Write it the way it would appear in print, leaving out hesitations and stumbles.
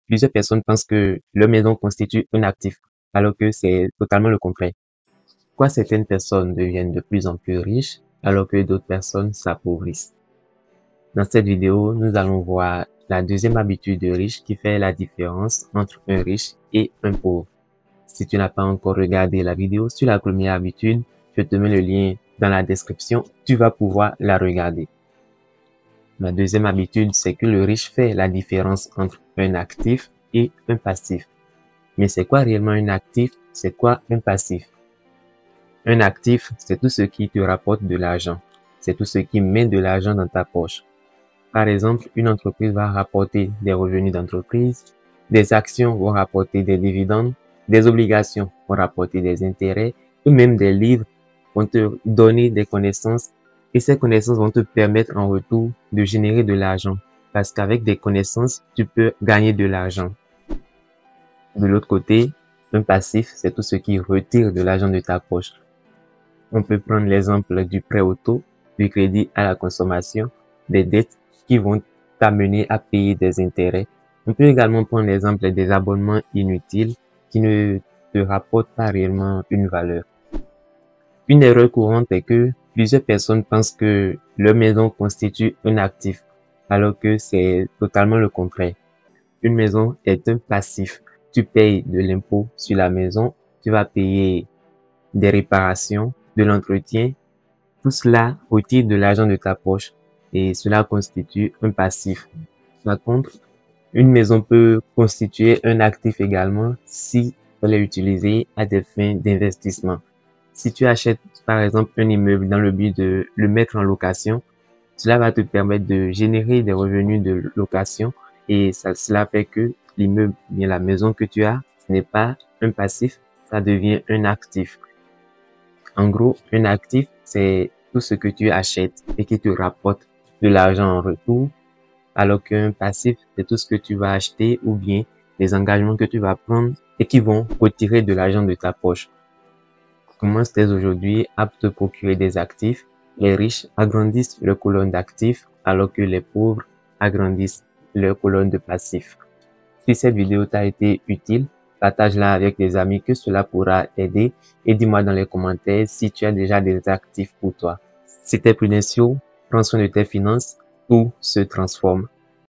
plusieurs personnes pensent que leur maison constitue un actif, alors que c'est totalement le contraire. Pourquoi certaines personnes deviennent de plus en plus riches, alors que d'autres personnes s'appauvrissent? Dans cette vidéo, nous allons voir la deuxième habitude de riche qui fait la différence entre un riche et un pauvre. Si tu n'as pas encore regardé la vidéo sur la première habitude, je te mets le lien dans la description, tu vas pouvoir la regarder. La deuxième habitude, c'est que le riche fait la différence entre un actif et un passif. Mais c'est quoi réellement un actif? C'est quoi un passif? Un actif, c'est tout ce qui te rapporte de l'argent. C'est tout ce qui met de l'argent dans ta poche. Par exemple, une entreprise va rapporter des revenus d'entreprise, des actions vont rapporter des dividendes, des obligations vont rapporter des intérêts, ou même des livres vont te donner des connaissances et ces connaissances vont te permettre en retour de générer de l'argent. Parce qu'avec des connaissances, tu peux gagner de l'argent. De l'autre côté, un passif, c'est tout ce qui retire de l'argent de ta poche. On peut prendre l'exemple du prêt auto, du crédit à la consommation, des dettes qui vont t'amener à payer des intérêts. On peut également prendre l'exemple des abonnements inutiles qui ne te rapportent pas réellement une valeur. Une erreur courante est que plusieurs personnes pensent que leur maison constitue un actif, alors que c'est totalement le contraire. Une maison est un passif. Tu payes de l'impôt sur la maison, tu vas payer des réparations, de l'entretien. Tout cela retire de l'argent de ta poche et cela constitue un passif. Par contre, une maison peut constituer un actif également si elle est utilisée à des fins d'investissement. Si tu achètes par exemple un immeuble dans le but de le mettre en location, cela va te permettre de générer des revenus de location et cela fait que l'immeuble, bien la maison que tu as, ce n'est pas un passif, ça devient un actif. En gros, un actif, c'est tout ce que tu achètes et qui te rapporte de l'argent en retour, alors qu'un passif, c'est tout ce que tu vas acheter ou bien les engagements que tu vas prendre et qui vont retirer de l'argent de ta poche. Commence dès aujourd'hui à te procurer des actifs. Les riches agrandissent leur colonne d'actifs, alors que les pauvres agrandissent leur colonne de passifs. Si cette vidéo t'a été utile, partage-la avec des amis que cela pourra t'aider et dis-moi dans les commentaires si tu as déjà des actifs pour toi. C'était Prudencio, prends soin de tes finances, tout se transforme.